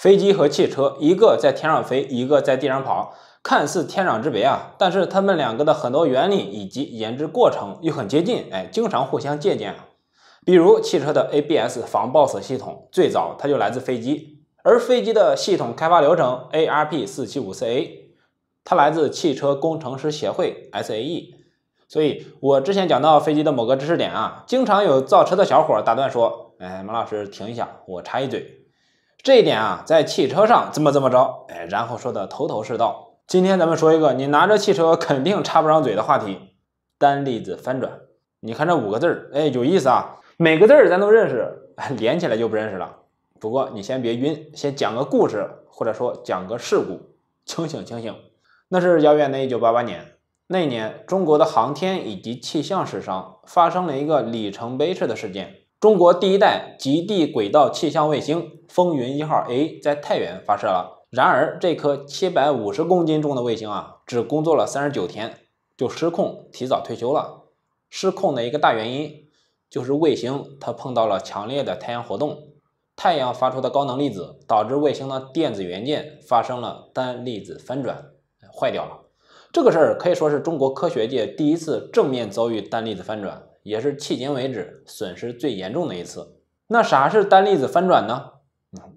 飞机和汽车，一个在天上飞，一个在地上跑，看似天壤之别啊，但是它们两个的很多原理以及研制过程又很接近，经常互相借鉴啊。比如汽车的 ABS 防抱死系统，最早它就来自飞机，而飞机的系统开发流程 ARP4754A， 它来自汽车工程师协会 SAE。所以我之前讲到飞机的某个知识点啊，经常有造车的小伙打断说，马老师停一下，我插一嘴。这一点啊，在汽车上这么着，然后说的头头是道。今天咱们说一个你拿着汽车肯定插不上嘴的话题，单粒子翻转。你看这5个字有意思啊，每个字咱都认识，连起来就不认识了。不过你先别晕，先讲个故事，或者说讲个事故，清醒。那是遥远的1988年，那一年中国的航天以及气象史上发生了一个里程碑式的事件。中国第一代极地轨道气象卫星风云1号 A 在太原发射了。然而这颗750公斤重的卫星啊，只工作了39天就失控提早退休了。失控的一个大原因就是卫星它碰到了强烈的太阳活动，太阳发出的高能粒子导致卫星的电子元件发生了单粒子翻转，坏掉了。这个事儿可以说是中国科学界第一次正面遭遇单粒子翻转，也是迄今为止损失最严重的一次。那啥是单粒子翻转呢？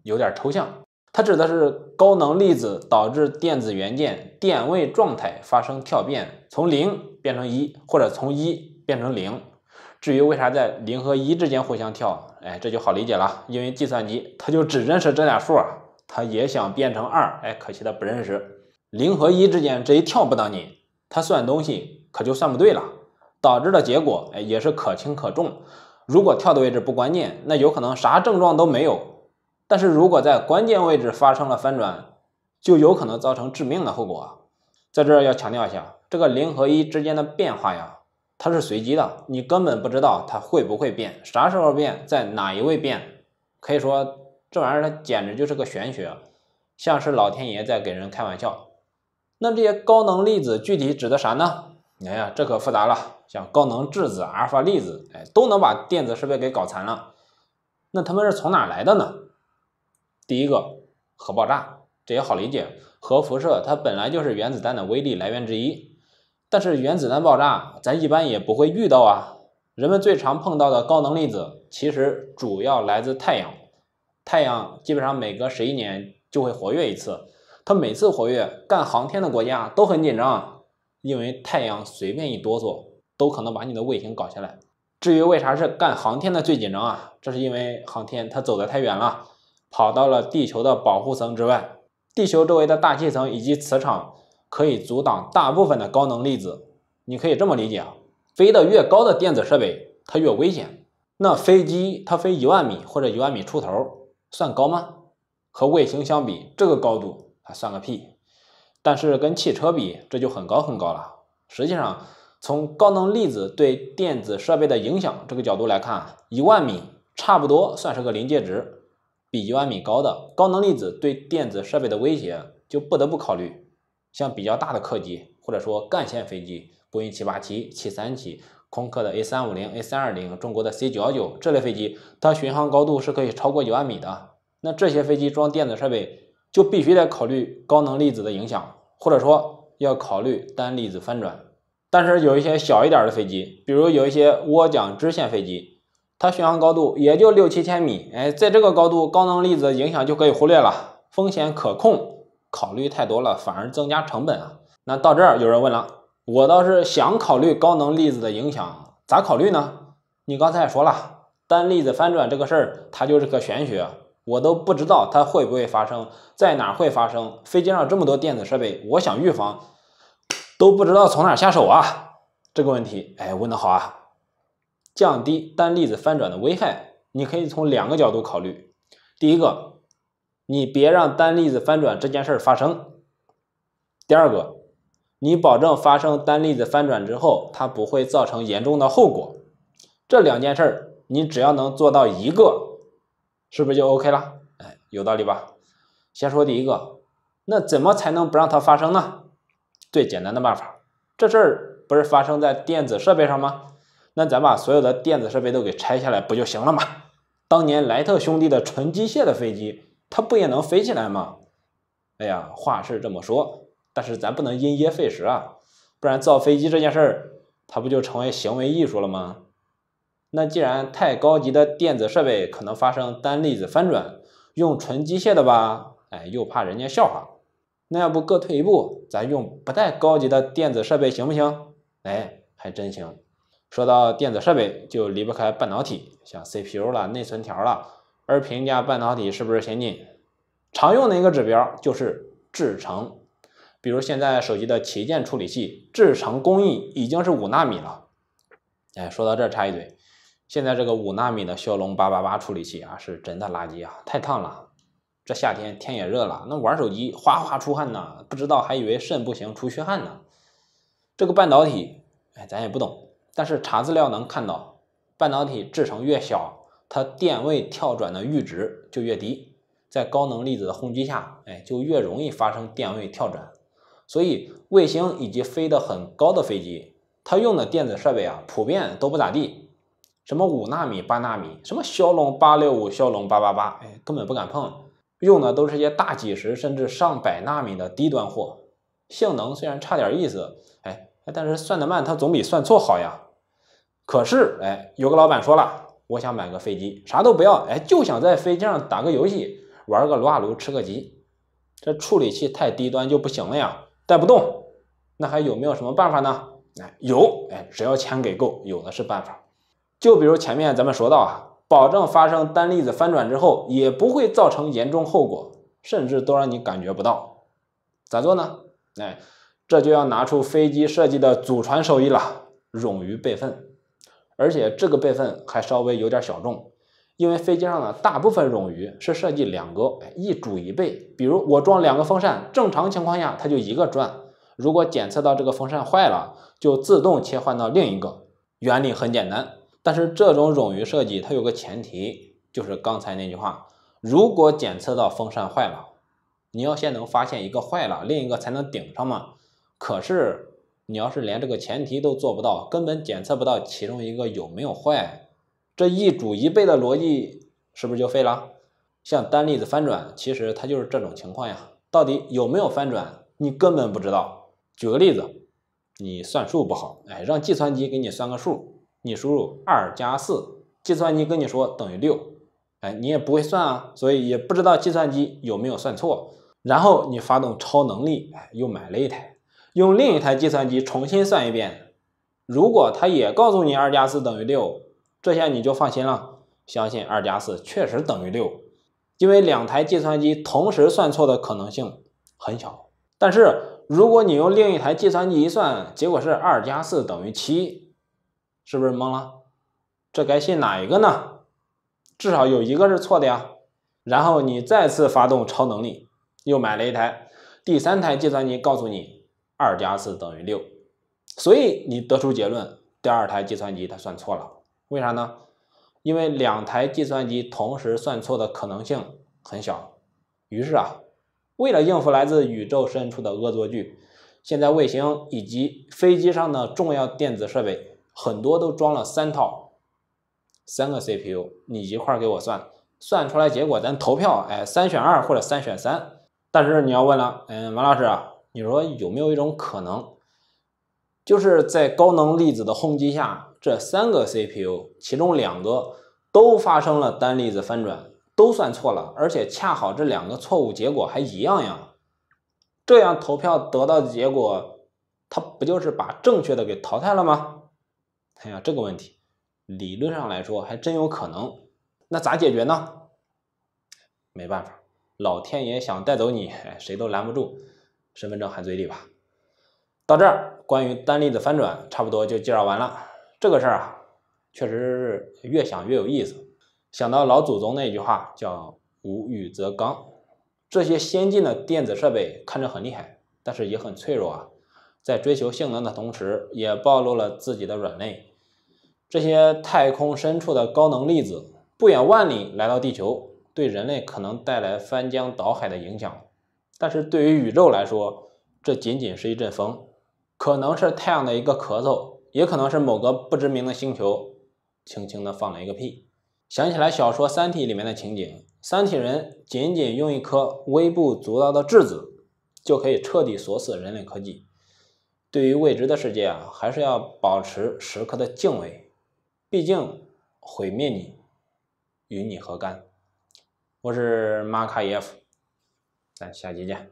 有点抽象，它指的是高能粒子导致电子元件电位状态发生跳变，从0变成1，或者从1变成0。至于为啥在0和1之间互相跳，这就好理解了，因为计算机它就只认识这俩数啊，它也想变成2，可惜它不认识。0和1之间这一跳不当紧，它算东西可就算不对了，导致的结果也是可轻可重。如果跳的位置不关键，那有可能啥症状都没有，但是如果在关键位置发生了翻转，就有可能造成致命的后果。在这儿要强调一下，这个0和1之间的变化呀，它是随机的，你根本不知道它会不会变，啥时候变，在哪一位变。可以说这玩意儿它简直就是个玄学，像是老天爷在给人开玩笑。那这些高能粒子具体指的啥呢？这可复杂了，像高能质子、阿尔法粒子，都能把电子设备给搞残了。那它们是从哪来的呢？第一个，核爆炸，这也好理解，核辐射它本来就是原子弹的威力来源之一。但是原子弹爆炸咱一般也不会遇到啊。人们最常碰到的高能粒子其实主要来自太阳。太阳基本上每隔11年就会活跃一次，它每次活跃，干航天的国家都很紧张，因为太阳随便一哆嗦都可能把你的卫星搞下来。至于为啥是干航天的最紧张啊，这是因为航天它走得太远了，跑到了地球的保护层之外，地球周围的大气层以及磁场可以阻挡大部分的高能粒子。你可以这么理解啊，飞得越高的电子设备它越危险。那飞机它飞1万米或者1万米出头算高吗？和卫星相比，这个高度还算个屁。但是跟汽车比，这就很高了。实际上从高能粒子对电子设备的影响这个角度来看，1万米差不多算是个临界值。比1万米高的高能粒子对电子设备的威胁就不得不考虑。像比较大的客机或者说干线飞机，波音787、737、空客的 A350、A320、中国的 C919 这类飞机，它巡航高度是可以超过1万米的。那这些飞机装电子设备就必须得考虑高能粒子的影响，或者说要考虑单粒子翻转。但是有一些小一点的飞机，比如有一些涡桨支线飞机，它巡航高度也就6、7千米，在这个高度高能粒子的影响就可以忽略了，风险可控，考虑太多了反而增加成本啊。那到这儿有人问了，我倒是想考虑高能粒子的影响，咋考虑呢？你刚才也说了，单粒子翻转这个事儿它就是个玄学，我都不知道它会不会发生，在哪会发生，飞机上这么多电子设备，我想预防都不知道从哪下手啊。这个问题问得好啊。降低单粒子翻转的危害，你可以从2个角度考虑。第一个，你别让单粒子翻转这件事发生。第二个，你保证发生单粒子翻转之后它不会造成严重的后果。这2件事你只要能做到一个，是不是就 OK 了？有道理吧？先说第一个，那怎么才能不让它发生呢？最简单的办法，这事儿不是发生在电子设备上吗？那咱把所有的电子设备都给拆下来不就行了吗？当年莱特兄弟的纯机械的飞机它不也能飞起来吗？哎呀，话是这么说，但是咱不能因噎废食啊，不然造飞机这件事儿，它不就成为行为艺术了吗？那既然太高级的电子设备可能发生单粒子翻转，用纯机械的吧，又怕人家笑话。那要不各退一步，咱用不太高级的电子设备行不行？还真行。说到电子设备，就离不开半导体，像 CPU 了、内存条了。而评价半导体是不是先进，常用的一个指标就是制程。比如现在手机的旗舰处理器制程工艺已经是5纳米了。说到这儿插一嘴，现在这个5纳米的骁龙888处理器啊，是真的垃圾啊，太烫了。这夏天天也热了，那玩手机哗哗出汗呢，不知道还以为肾不行出虚汗呢。这个半导体，咱也不懂，但是查资料能看到，半导体制程越小，它电位跳转的阈值就越低，在高能粒子的轰击下，就越容易发生电位跳转。所以卫星以及飞得很高的飞机，它用的电子设备啊，普遍都不咋地。什么5纳米、8纳米，什么骁龙865、骁龙888，根本不敢碰。用的都是些大几十甚至上百纳米的低端货，性能虽然差点意思，但是算得慢它总比算错好呀。可是有个老板说了，我想买个飞机，啥都不要，就想在飞机上打个游戏，玩个撸啊撸，吃个鸡。这处理器太低端就不行了呀，带不动。那还有没有什么办法呢？有，只要钱给够，有的是办法。就比如前面咱们说到啊，保证发生单粒子翻转之后也不会造成严重后果，甚至都让你感觉不到。咋做呢？这就要拿出飞机设计的祖传手艺了，冗余备份。而且这个备份还稍微有点小众，因为飞机上的大部分冗余是设计2个，一主一备。比如我装2个风扇，正常情况下它就1个转，如果检测到这个风扇坏了，就自动切换到另一个。原理很简单，但是这种冗余设计它有个前提，就是刚才那句话，如果检测到风扇坏了，你要先能发现一个坏了，另一个才能顶上嘛。可是你要是连这个前提都做不到，根本检测不到其中一个有没有坏，这一主一备的逻辑是不是就废了？像单粒子翻转，其实它就是这种情况呀，到底有没有翻转你根本不知道。举个例子，你算数不好，让计算机给你算个数，你输入2加4，计算机跟你说等于6，你也不会算啊，所以也不知道计算机有没有算错。然后你发动超能力，又买了一台，用另一台计算机重新算一遍，如果它也告诉你2加4等于6，这下你就放心了，相信2加4确实等于6，因为2台计算机同时算错的可能性很小。但是如果你用另一台计算机一算，结果是2加4等于7，是不是懵了？这该信哪一个呢？至少有一个是错的呀。然后你再次发动超能力，又买了一台，第3台计算机告诉你2加4等于6，所以你得出结论，第2台计算机它算错了。为啥呢？因为2台计算机同时算错的可能性很小。于是为了应付来自宇宙深处的恶作剧，现在卫星以及飞机上的重要电子设备很多都装了3套，3个 CPU， 你一块给我算，算出来结果咱投票，3选2或者3选3。但是你要问了，马老师啊，你说有没有一种可能，就是在高能粒子的轰击下，这3个 CPU 其中2个都发生了单粒子翻转，都算错了，而且恰好这2个错误结果还一样呀？这样投票得到的结果，它不就是把正确的给淘汰了吗？这个问题理论上来说还真有可能。那咋解决呢？没办法，老天爷想带走你，谁都拦不住，身份证含嘴里吧。到这儿，关于单粒子翻转差不多就介绍完了。这个事儿确实是越想越有意思。想到老祖宗那句话叫无欲则刚。这些先进的电子设备看着很厉害，但是也很脆弱在追求性能的同时，也暴露了自己的软肋。这些太空深处的高能粒子不远万里来到地球，对人类可能带来翻江倒海的影响，但是对于宇宙来说，这仅仅是一阵风，可能是太阳的一个咳嗽，也可能是某个不知名的星球轻轻的放了一个屁。想起来小说《三体》里面的情景，三体人仅仅用一颗微不足道的质子，就可以彻底锁死人类科技。对于未知的世界啊，还是要保持时刻的敬畏，毕竟毁灭你与你何干？我是马卡耶夫，咱下期见。